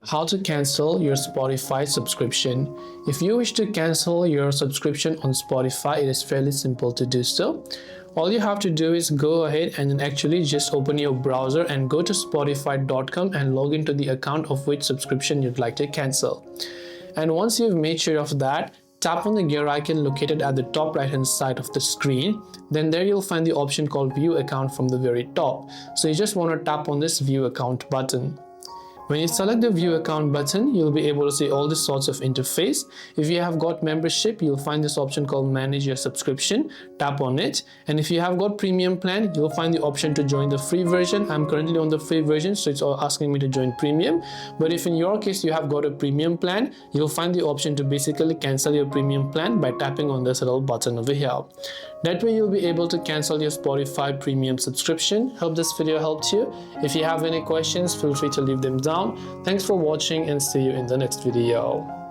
How to cancel your Spotify subscription. If you wish to cancel your subscription on Spotify, it is fairly simple to do so. All you have to do is go ahead and then actually just open your browser and go to spotify.com and log into the account of which subscription you'd like to cancel. And once you've made sure of that, tap on the gear icon located at the top right hand side of the screen. Then there you'll find the option called View Account from the very top. So you just want to tap on this View Account button. When you select the View Account button, you'll be able to see all the sorts of interface. If you have got membership, you'll find this option called Manage Your Subscription. Tap on it. And if you have got premium plan, you'll find the option to join the free version. I'm currently on the free version, so it's asking me to join premium. But if in your case you have got a premium plan, you'll find the option to basically cancel your premium plan by tapping on this little button over here. That way you'll be able to cancel your Spotify premium subscription. Hope this video helped you. If you have any questions, feel free to leave them down. Thanks for watching and see you in the next video.